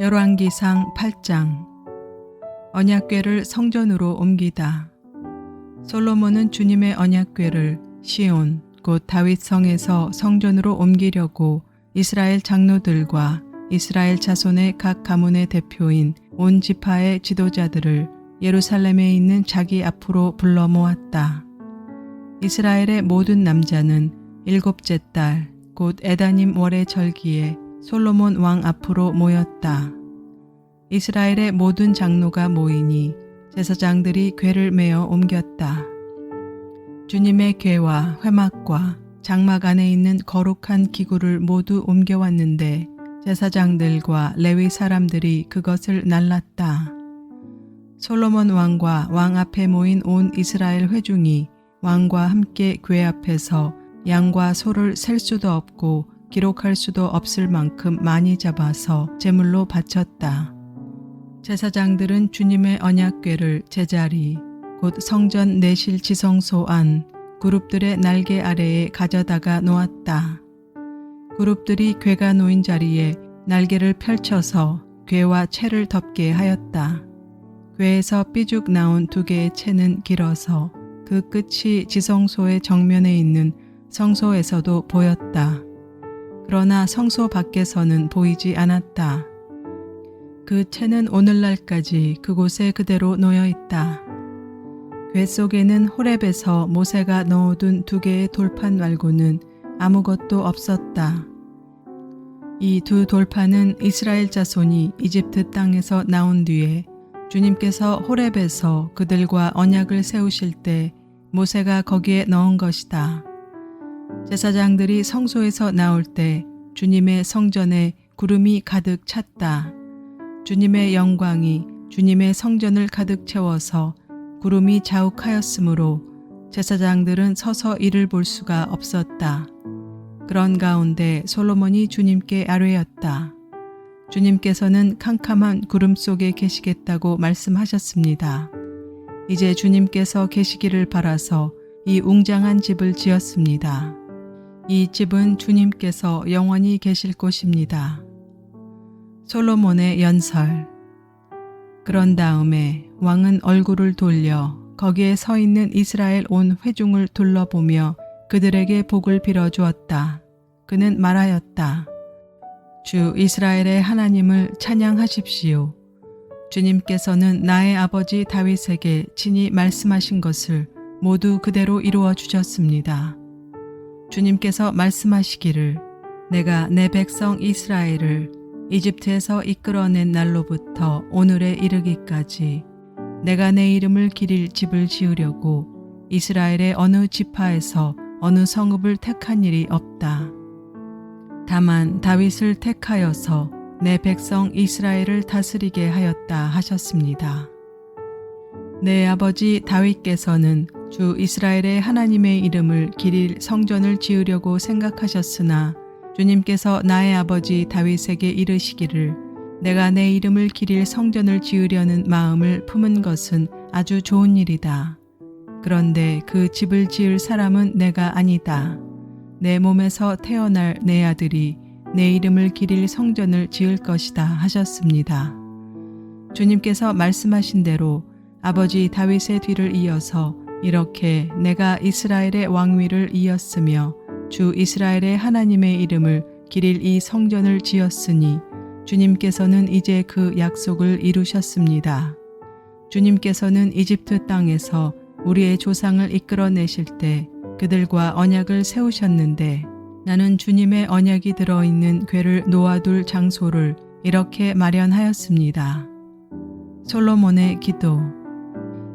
열왕기상 8장. 언약궤를 성전으로 옮기다. 솔로몬은 주님의 언약궤를 시온 곧 다윗 성에서 성전으로 옮기려고 이스라엘 장로들과 이스라엘 자손의 각 가문의 대표인 온 지파의 지도자들을 예루살렘에 있는 자기 앞으로 불러 모았다. 이스라엘의 모든 남자는 일곱째 달 곧 에다님 월의 절기에 솔로몬 왕 앞으로 모였다. 이스라엘의 모든 장로가 모이니 제사장들이 궤를 메어 옮겼다. 주님의 궤와 회막과 장막 안에 있는 거룩한 기구를 모두 옮겨왔는데 제사장들과 레위 사람들이 그것을 날랐다. 솔로몬 왕과 왕 앞에 모인 온 이스라엘 회중이 왕과 함께 궤 앞에서 양과 소를 셀 수도 없고 기록할 수도 없을 만큼 많이 잡아서 제물로 바쳤다. 제사장들은 주님의 언약궤를 제자리 곧 성전 내실 지성소 안 그룹들의 날개 아래에 가져다가 놓았다. 그룹들이 궤가 놓인 자리에 날개를 펼쳐서 궤와 채를 덮게 하였다. 궤에서 삐죽 나온 두 개의 채는 길어서 그 끝이 지성소의 정면에 있는 성소에서도 보였다. 그러나 성소 밖에서는 보이지 않았다. 그 채는 오늘날까지 그곳에 그대로 놓여 있다. 궤 속에는 호렙에서 모세가 넣어둔 두 개의 돌판 말고는 아무것도 없었다. 이 두 돌판은 이스라엘 자손이 이집트 땅에서 나온 뒤에 주님께서 호렙에서 그들과 언약을 세우실 때 모세가 거기에 넣은 것이다. 제사장들이 성소에서 나올 때 주님의 성전에 구름이 가득 찼다. 주님의 영광이 주님의 성전을 가득 채워서 구름이 자욱하였으므로 제사장들은 서서 이를 볼 수가 없었다. 그런 가운데 솔로몬이 주님께 아뢰었다. 주님께서는 캄캄한 구름 속에 계시겠다고 말씀하셨습니다. 이제 주님께서 계시기를 바라서 이 웅장한 집을 지었습니다. 이 집은 주님께서 영원히 계실 곳입니다. 솔로몬의 연설. 그런 다음에 왕은 얼굴을 돌려 거기에 서 있는 이스라엘 온 회중을 둘러보며 그들에게 복을 빌어 주었다. 그는 말하였다. 주 이스라엘의 하나님을 찬양하십시오. 주님께서는 나의 아버지 다윗에게 친히 말씀하신 것을 모두 그대로 이루어 주셨습니다. 주님께서 말씀하시기를 내가 내 백성 이스라엘을 이집트에서 이끌어낸 날로부터 오늘에 이르기까지 내가 내 이름을 기릴 집을 지으려고 이스라엘의 어느 지파에서 어느 성읍을 택한 일이 없다. 다만 다윗을 택하여서 내 백성 이스라엘을 다스리게 하였다 하셨습니다. 내 아버지 다윗께서는 주 이스라엘의 하나님의 이름을 기릴 성전을 지으려고 생각하셨으나 주님께서 나의 아버지 다윗에게 이르시기를 내가 내 이름을 기릴 성전을 지으려는 마음을 품은 것은 아주 좋은 일이다. 그런데 그 집을 지을 사람은 내가 아니다. 내 몸에서 태어날 내 아들이 내 이름을 기릴 성전을 지을 것이다 하셨습니다. 주님께서 말씀하신 대로 아버지 다윗의 뒤를 이어서 이렇게 내가 이스라엘의 왕위를 이었으며 주 이스라엘의 하나님의 이름을 기릴 이 성전을 지었으니 주님께서는 이제 그 약속을 이루셨습니다. 주님께서는 이집트 땅에서 우리의 조상을 이끌어내실 때 그들과 언약을 세우셨는데 나는 주님의 언약이 들어있는 궤를 놓아둘 장소를 이렇게 마련하였습니다. 솔로몬의 기도.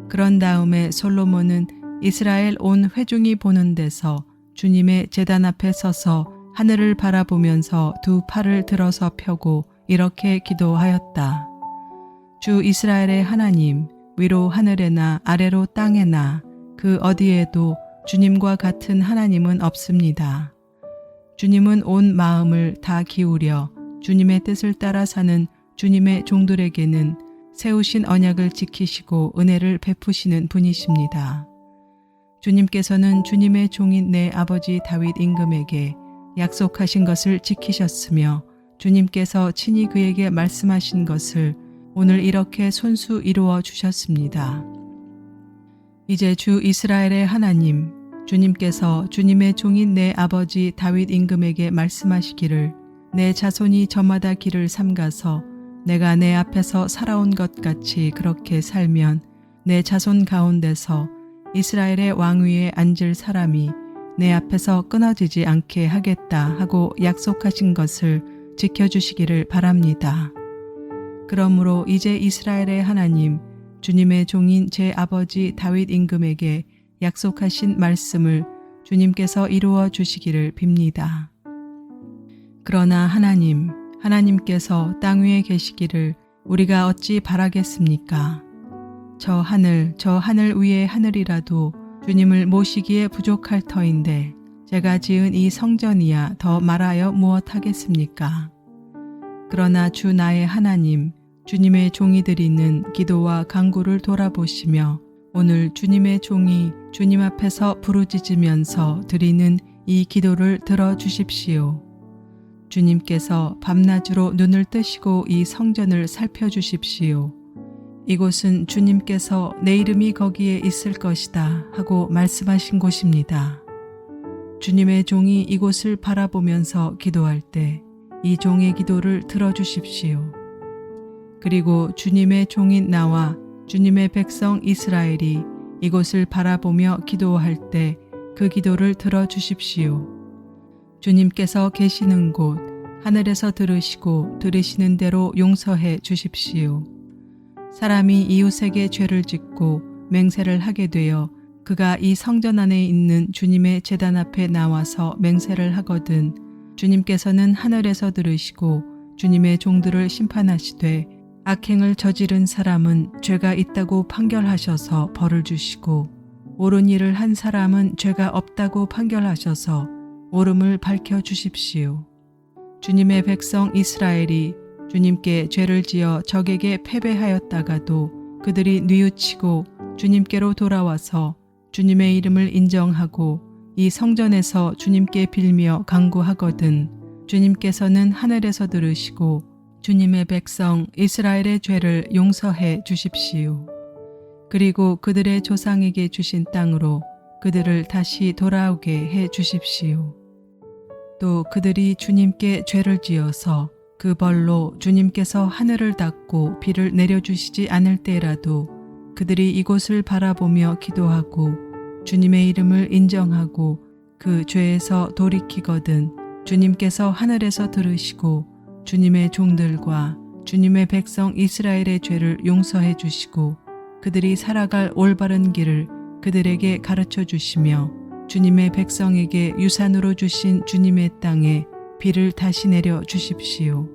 그런 다음에 솔로몬은 이스라엘 온 회중이 보는 데서 주님의 제단 앞에 서서 하늘을 바라보면서 두 팔을 들어서 펴고 이렇게 기도하였다. 주 이스라엘의 하나님, 위로 하늘에나 아래로 땅에나 그 어디에도 주님과 같은 하나님은 없습니다. 주님은 온 마음을 다 기울여 주님의 뜻을 따라 사는 주님의 종들에게는 세우신 언약을 지키시고 은혜를 베푸시는 분이십니다. 주님께서는 주님의 종인 내 아버지 다윗 임금에게 약속하신 것을 지키셨으며 주님께서 친히 그에게 말씀하신 것을 오늘 이렇게 손수 이루어 주셨습니다. 이제 주 이스라엘의 하나님, 주님께서 주님의 종인 내 아버지 다윗 임금에게 말씀하시기를 내 자손이 저마다 길을 삼가서 내가 내 앞에서 살아온 것 같이 그렇게 살면 내 자손 가운데서 이스라엘의 왕위에 앉을 사람이 내 앞에서 끊어지지 않게 하겠다 하고 약속하신 것을 지켜주시기를 바랍니다. 그러므로 이제 이스라엘의 하나님, 주님의 종인 제 아버지 다윗 임금에게 약속하신 말씀을 주님께서 이루어 주시기를 빕니다. 그러나 하나님께서 땅 위에 계시기를 우리가 어찌 바라겠습니까? 저 하늘 위의 하늘이라도 주님을 모시기에 부족할 터인데 제가 지은 이 성전이야 더 말하여 무엇하겠습니까? 그러나 주 나의 하나님, 주님의 종이 드리는 기도와 간구를 돌아보시며 오늘 주님의 종이 주님 앞에서 부르짖으면서 드리는 이 기도를 들어주십시오. 주님께서 밤낮으로 눈을 뜨시고 이 성전을 살펴주십시오. 이곳은 주님께서 내 이름이 거기에 있을 것이다 하고 말씀하신 곳입니다. 주님의 종이 이곳을 바라보면서 기도할 때 이 종의 기도를 들어주십시오. 그리고 주님의 종인 나와 주님의 백성 이스라엘이 이곳을 바라보며 기도할 때 그 기도를 들어주십시오. 주님께서 계시는 곳 하늘에서 들으시고 들으시는 대로 용서해 주십시오. 사람이 이웃에게 죄를 짓고 맹세를 하게 되어 그가 이 성전 안에 있는 주님의 제단 앞에 나와서 맹세를 하거든 주님께서는 하늘에서 들으시고 주님의 종들을 심판하시되 악행을 저지른 사람은 죄가 있다고 판결하셔서 벌을 주시고 옳은 일을 한 사람은 죄가 없다고 판결하셔서 옳음을 밝혀주십시오. 주님의 백성 이스라엘이 주님께 죄를 지어 적에게 패배하였다가도 그들이 뉘우치고 주님께로 돌아와서 주님의 이름을 인정하고 이 성전에서 주님께 빌며 간구하거든 주님께서는 하늘에서 들으시고 주님의 백성 이스라엘의 죄를 용서해 주십시오. 그리고 그들의 조상에게 주신 땅으로 그들을 다시 돌아오게 해 주십시오. 또 그들이 주님께 죄를 지어서 그 벌로 주님께서 하늘을 닫고 비를 내려주시지 않을 때라도 그들이 이곳을 바라보며 기도하고 주님의 이름을 인정하고 그 죄에서 돌이키거든 주님께서 하늘에서 들으시고 주님의 종들과 주님의 백성 이스라엘의 죄를 용서해 주시고 그들이 살아갈 올바른 길을 그들에게 가르쳐 주시며 주님의 백성에게 유산으로 주신 주님의 땅에 비를 다시 내려 주십시오.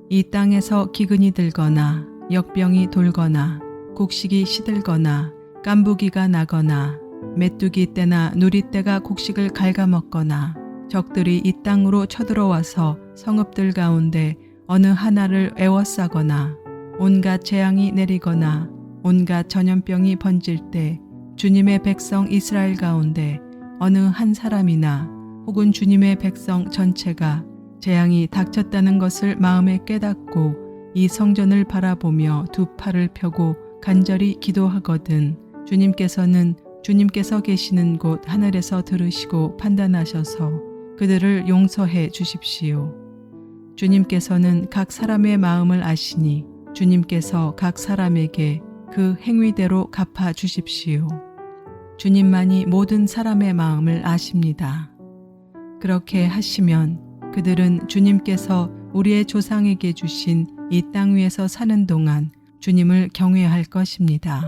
이 땅에서 기근이 들거나 역병이 돌거나 곡식이 시들거나 깐부기가 나거나 메뚜기 떼나 누리 떼가 곡식을 갉아먹거나 적들이 이 땅으로 쳐들어와서 성읍들 가운데 어느 하나를 애워싸거나 온갖 재앙이 내리거나 온갖 전염병이 번질 때 주님의 백성 이스라엘 가운데 어느 한 사람이나 혹은 주님의 백성 전체가 재앙이 닥쳤다는 것을 마음에 깨닫고 이 성전을 바라보며 두 팔을 펴고 간절히 기도하거든 주님께서는 주님께서 계시는 곳 하늘에서 들으시고 판단하셔서 그들을 용서해 주십시오. 주님께서는 각 사람의 마음을 아시니 주님께서 각 사람에게 그 행위대로 갚아 주십시오. 주님만이 모든 사람의 마음을 아십니다. 그렇게 하시면 그들은 주님께서 우리의 조상에게 주신 이 땅 위에서 사는 동안 주님을 경외할 것입니다.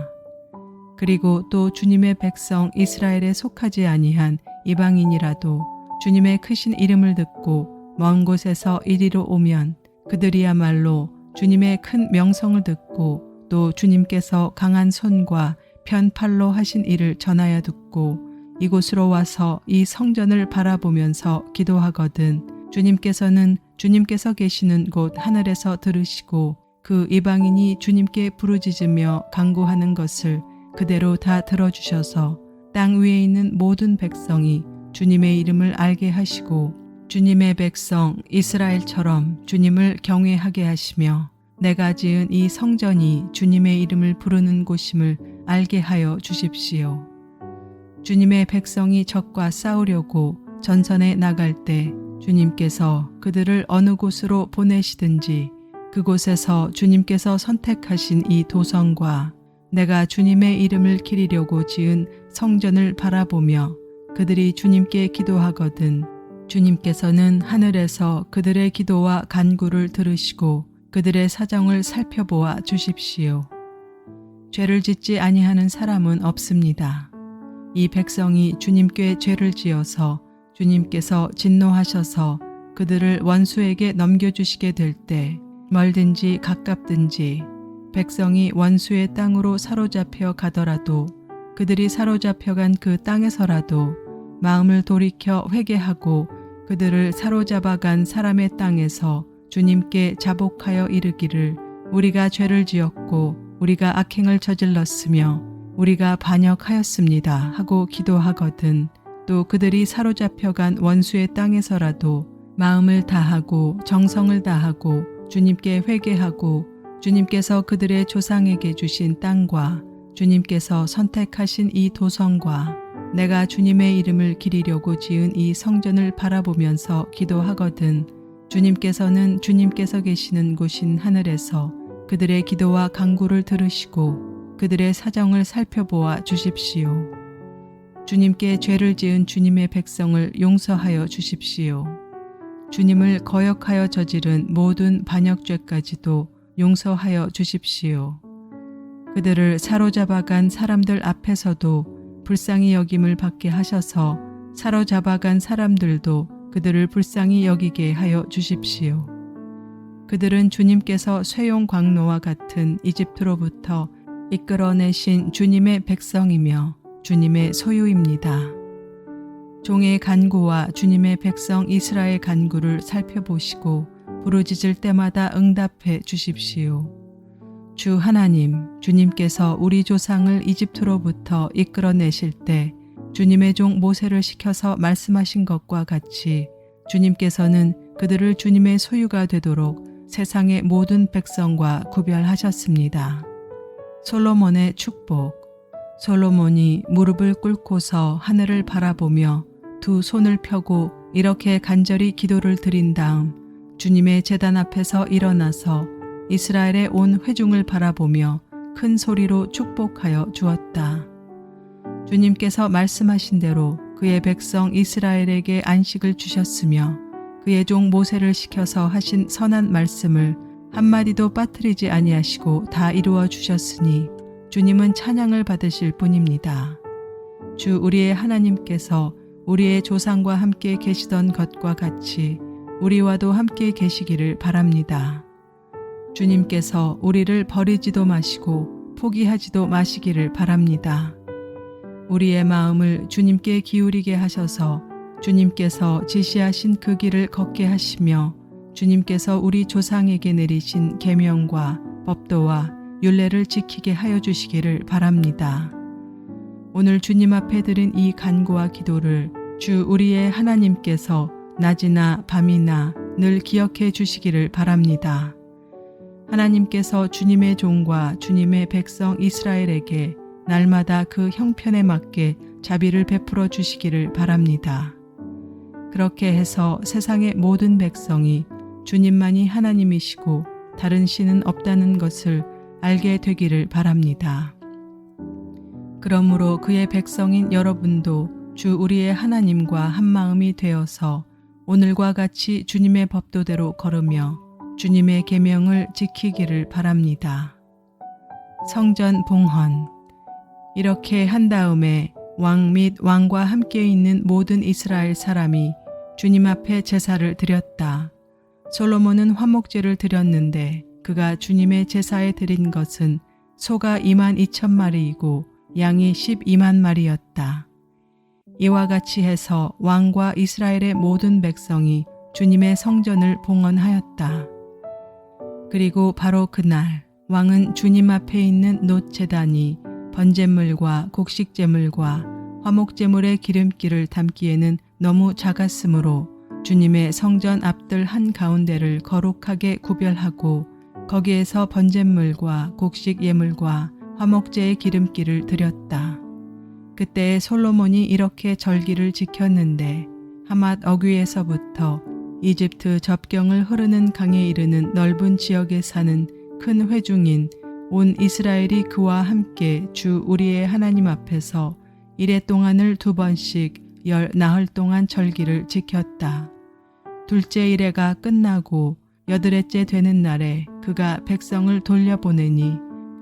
그리고 또 주님의 백성 이스라엘에 속하지 아니한 이방인이라도 주님의 크신 이름을 듣고 먼 곳에서 이리로 오면 그들이야말로 주님의 큰 명성을 듣고 또 주님께서 강한 손과 편팔로 하신 일을 전하여 듣고 이곳으로 와서 이 성전을 바라보면서 기도하거든 주님께서는 주님께서 계시는 곳 하늘에서 들으시고 그 이방인이 주님께 부르짖으며 간구하는 것을 그대로 다 들어주셔서 땅 위에 있는 모든 백성이 주님의 이름을 알게 하시고 주님의 백성 이스라엘처럼 주님을 경외하게 하시며 내가 지은 이 성전이 주님의 이름을 부르는 곳임을 알게 하여 주십시오. 주님의 백성이 적과 싸우려고 전선에 나갈 때 주님께서 그들을 어느 곳으로 보내시든지 그곳에서 주님께서 선택하신 이 도성과 내가 주님의 이름을 기리려고 지은 성전을 바라보며 그들이 주님께 기도하거든 주님께서는 하늘에서 그들의 기도와 간구를 들으시고 그들의 사정을 살펴보아 주십시오. 죄를 짓지 아니하는 사람은 없습니다. 이 백성이 주님께 죄를 지어서 주님께서 진노하셔서 그들을 원수에게 넘겨주시게 될 때 멀든지 가깝든지 백성이 원수의 땅으로 사로잡혀 가더라도 그들이 사로잡혀간 그 땅에서라도 마음을 돌이켜 회개하고 그들을 사로잡아간 사람의 땅에서 주님께 자복하여 이르기를 우리가 죄를 지었고 우리가 악행을 저질렀으며 우리가 반역하였습니다 하고 기도하거든 또 그들이 사로잡혀간 원수의 땅에서라도 마음을 다하고 정성을 다하고 주님께 회개하고 주님께서 그들의 조상에게 주신 땅과 주님께서 선택하신 이 도성과 내가 주님의 이름을 기리려고 지은 이 성전을 바라보면서 기도하거든 주님께서는 주님께서 계시는 곳인 하늘에서 그들의 기도와 간구를 들으시고 그들의 사정을 살펴보아 주십시오. 주님께 죄를 지은 주님의 백성을 용서하여 주십시오. 주님을 거역하여 저지른 모든 반역죄까지도 용서하여 주십시오. 그들을 사로잡아간 사람들 앞에서도 불쌍히 여김을 받게 하셔서 사로잡아간 사람들도 그들을 불쌍히 여기게 하여 주십시오. 그들은 주님께서 쇠용 광로와 같은 이집트로부터 이끌어내신 주님의 백성이며 주님의 소유입니다. 종의 간구와 주님의 백성 이스라엘 간구를 살펴보시고 부르짖을 때마다 응답해 주십시오. 주 하나님, 주님께서 우리 조상을 이집트로부터 이끌어내실 때 주님의 종 모세를 시켜서 말씀하신 것과 같이 주님께서는 그들을 주님의 소유가 되도록 세상의 모든 백성과 구별하셨습니다. 솔로몬의 축복. 솔로몬이 무릎을 꿇고서 하늘을 바라보며 두 손을 펴고 이렇게 간절히 기도를 드린 다음 주님의 제단 앞에서 일어나서 이스라엘의 온 회중을 바라보며 큰 소리로 축복하여 주었다. 주님께서 말씀하신 대로 그의 백성 이스라엘에게 안식을 주셨으며 그의 종 모세를 시켜서 하신 선한 말씀을 한마디도 빠뜨리지 아니하시고 다 이루어 주셨으니 주님은 찬양을 받으실 분입니다. 주 우리의 하나님께서 우리의 조상과 함께 계시던 것과 같이 우리와도 함께 계시기를 바랍니다. 주님께서 우리를 버리지도 마시고 포기하지도 마시기를 바랍니다. 우리의 마음을 주님께 기울이게 하셔서 주님께서 지시하신 그 길을 걷게 하시며 주님께서 우리 조상에게 내리신 계명과 법도와 율례를 지키게 하여 주시기를 바랍니다. 오늘 주님 앞에 드린 이 간구와 기도를 주 우리의 하나님께서 낮이나 밤이나 늘 기억해 주시기를 바랍니다. 하나님께서 주님의 종과 주님의 백성 이스라엘에게 날마다 그 형편에 맞게 자비를 베풀어 주시기를 바랍니다. 그렇게 해서 세상의 모든 백성이 주님만이 하나님이시고 다른 신은 없다는 것을 알게 되기를 바랍니다. 그러므로 그의 백성인 여러분도 주 우리의 하나님과 한마음이 되어서 오늘과 같이 주님의 법도대로 걸으며 주님의 계명을 지키기를 바랍니다. 성전 봉헌. 이렇게 한 다음에 왕 및 왕과 함께 있는 모든 이스라엘 사람이 주님 앞에 제사를 드렸다. 솔로몬은 화목제를 드렸는데 그가 주님의 제사에 드린 것은 소가 22,000마리이고 양이 12만 마리였다. 이와 같이 해서 왕과 이스라엘의 모든 백성이 주님의 성전을 봉헌하였다. 그리고 바로 그날 왕은 주님 앞에 있는 놋제단이 번제물과 곡식제물과 화목제물의 기름기를 담기에는 너무 작았으므로 주님의 성전 앞들 한가운데를 거룩하게 구별하고 거기에서 번제물과 곡식 예물과 화목제의 기름기를 드렸다. 그때 솔로몬이 이렇게 절기를 지켰는데 하맛 어귀에서부터 이집트 접경을 흐르는 강에 이르는 넓은 지역에 사는 큰 회중인 온 이스라엘이 그와 함께 주 우리의 하나님 앞에서 이레 동안을 2번씩 열 나흘 동안 절기를 지켰다. 둘째 이레가 끝나고 여드레째 되는 날에 그가 백성을 돌려보내니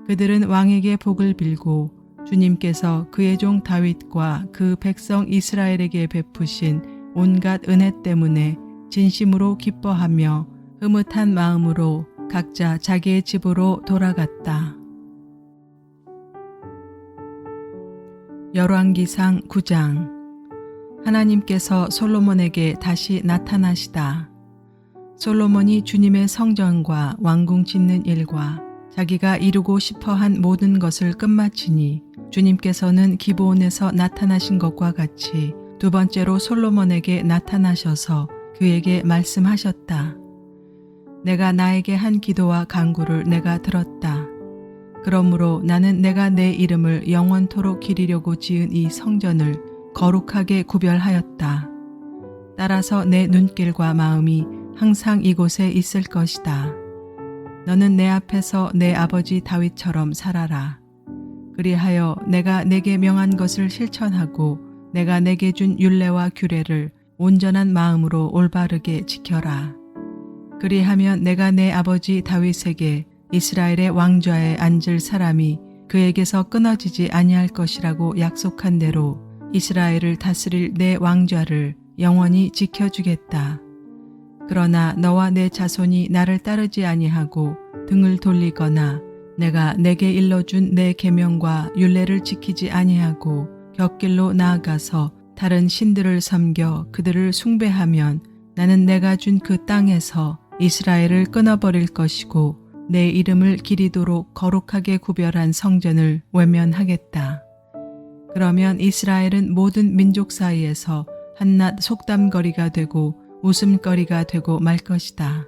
그들은 왕에게 복을 빌고 주님께서 그의 종 다윗과 그 백성 이스라엘에게 베푸신 온갖 은혜 때문에 진심으로 기뻐하며 흐뭇한 마음으로 각자 자기의 집으로 돌아갔다. 열왕기상 9장. 하나님께서 솔로몬에게 다시 나타나시다. 솔로몬이 주님의 성전과 왕궁 짓는 일과 자기가 이루고 싶어한 모든 것을 끝마치니 주님께서는 기브온에서 나타나신 것과 같이 2번째로 솔로몬에게 나타나셔서 그에게 말씀하셨다. 내가 나에게 한 기도와 간구를 내가 들었다. 그러므로 나는 내가 내 이름을 영원토록 기리려고 지은 이 성전을 거룩하게 구별하였다. 따라서 내 눈길과 마음이 항상 이곳에 있을 것이다. 너는 내 앞에서 내 아버지 다윗처럼 살아라. 그리하여 내가 내게 명한 것을 실천하고 내가 내게 준 율례와 규례를 온전한 마음으로 올바르게 지켜라. 그리하면 내가 내 아버지 다윗에게 이스라엘의 왕좌에 앉을 사람이 그에게서 끊어지지 아니할 것이라고 약속한 대로 이스라엘을 다스릴 내 왕좌를 영원히 지켜주겠다. 그러나 너와 내 자손이 나를 따르지 아니하고 등을 돌리거나 내가 내게 일러준 내 계명과 율례를 지키지 아니하고 곁길로 나아가서 다른 신들을 섬겨 그들을 숭배하면 나는 내가 준 그 땅에서 이스라엘을 끊어버릴 것이고 내 이름을 기리도록 거룩하게 구별한 성전을 외면하겠다. 그러면 이스라엘은 모든 민족 사이에서 한낱 속담거리가 되고 웃음거리가 되고 말 것이다.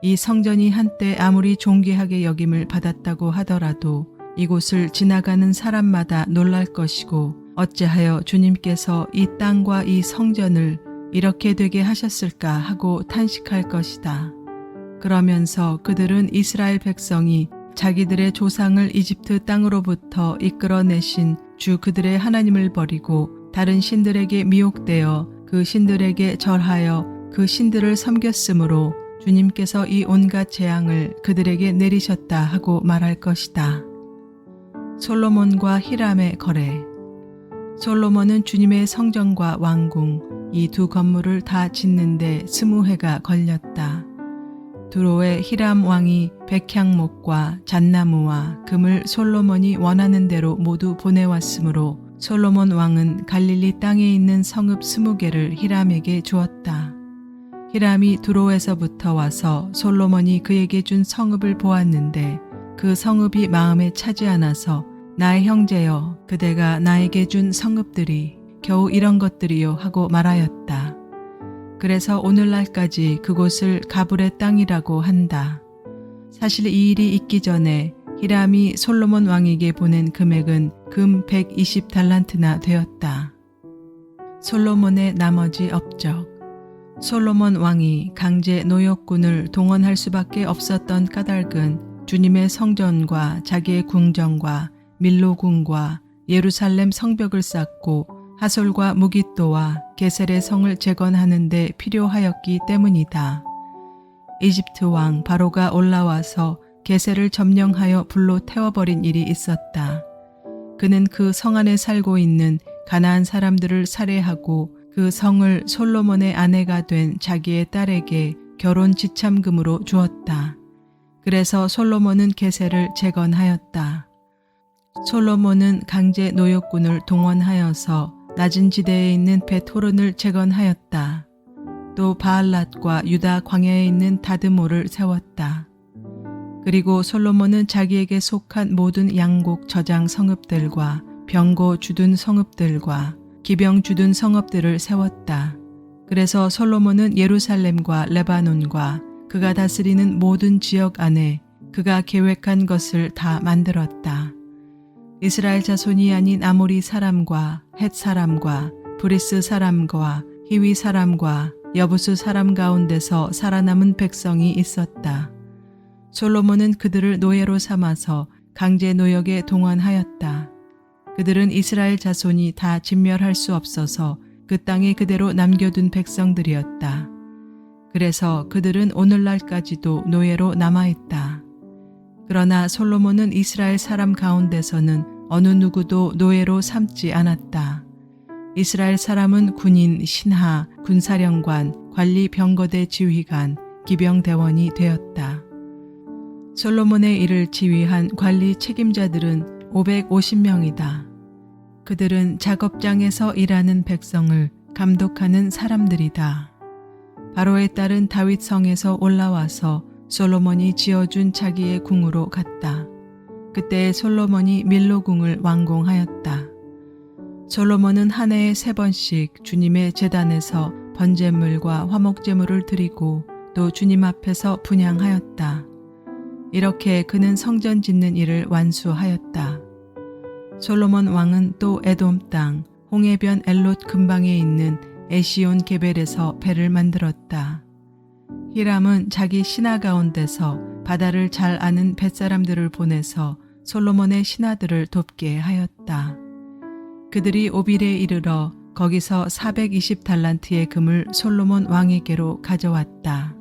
이 성전이 한때 아무리 존귀하게 여김을 받았다고 하더라도 이곳을 지나가는 사람마다 놀랄 것이고 어찌하여 주님께서 이 땅과 이 성전을 이렇게 되게 하셨을까 하고 탄식할 것이다. 그러면서 그들은 이스라엘 백성이 자기들의 조상을 이집트 땅으로부터 이끌어내신 주 그들의 하나님을 버리고 다른 신들에게 미혹되어 그 신들에게 절하여 그 신들을 섬겼으므로 주님께서 이 온갖 재앙을 그들에게 내리셨다 하고 말할 것이다. 솔로몬과 히람의 거래. 솔로몬은 주님의 성전과 왕궁 이 두 건물을 다 짓는데 20해가 걸렸다. 두로의 히람 왕이 백향목과 잣나무와 금을 솔로몬이 원하는 대로 모두 보내왔으므로 솔로몬 왕은 갈릴리 땅에 있는 성읍 20개를 히람에게 주었다. 히람이 두로에서부터 와서 솔로몬이 그에게 준 성읍을 보았는데 그 성읍이 마음에 차지 않아서 나의 형제여 그대가 나에게 준 성읍들이 겨우 이런 것들이요 하고 말하였다. 그래서 오늘날까지 그곳을 가불의 땅이라고 한다. 사실 이 일이 있기 전에 히람이 솔로몬 왕에게 보낸 금액은 금 120달란트나 되었다. 솔로몬의 나머지 업적. 솔로몬 왕이 강제 노역군을 동원할 수밖에 없었던 까닭은 주님의 성전과 자기의 궁정과 밀로궁과 예루살렘 성벽을 쌓고 하솔과 무깃도와 게셀의 성을 재건하는 데 필요하였기 때문이다. 이집트 왕 바로가 올라와서 게셀을 점령하여 불로 태워버린 일이 있었다. 그는 그 성 안에 살고 있는 가나안 사람들을 살해하고 그 성을 솔로몬의 아내가 된 자기의 딸에게 결혼 지참금으로 주었다. 그래서 솔로몬은 게셀을 재건하였다. 솔로몬은 강제 노역군을 동원하여서 낮은 지대에 있는 벳호른을 재건하였다. 또 바알랏과 유다 광야에 있는 다드모를 세웠다. 그리고 솔로몬은 자기에게 속한 모든 양곡 저장 성읍들과 병고 주둔 성읍들과 기병 주둔 성읍들을 세웠다. 그래서 솔로몬은 예루살렘과 레바논과 그가 다스리는 모든 지역 안에 그가 계획한 것을 다 만들었다. 이스라엘 자손이 아닌 아모리 사람과 헷 사람과 브리스 사람과 히위 사람과 여부스 사람 가운데서 살아남은 백성이 있었다. 솔로몬은 그들을 노예로 삼아서 강제 노역에 동원하였다. 그들은 이스라엘 자손이 다 진멸할 수 없어서 그 땅에 그대로 남겨둔 백성들이었다. 그래서 그들은 오늘날까지도 노예로 남아있다. 그러나 솔로몬은 이스라엘 사람 가운데서는 어느 누구도 노예로 삼지 않았다. 이스라엘 사람은 군인, 신하, 군사령관, 관리 병거대 지휘관, 기병대원이 되었다. 솔로몬의 일을 지휘한 관리 책임자들은 550명이다. 그들은 작업장에서 일하는 백성을 감독하는 사람들이다. 바로의 딸은 다윗 성에서 올라와서 솔로몬이 지어준 자기의 궁으로 갔다. 그때 솔로몬이 밀로궁을 완공하였다. 솔로몬은 한 해에 3번씩 주님의 제단에서 번제물과 화목제물을 드리고 또 주님 앞에서 분향하였다. 이렇게 그는 성전 짓는 일을 완수하였다. 솔로몬 왕은 또 에돔 땅 홍해변 엘롯 근방에 있는 에시온 게벨에서 배를 만들었다. 히람은 자기 신하 가운데서 바다를 잘 아는 뱃사람들을 보내서 솔로몬의 신하들을 돕게 하였다. 그들이 오빌에 이르러 거기서 420달란트의 금을 솔로몬 왕에게로 가져왔다.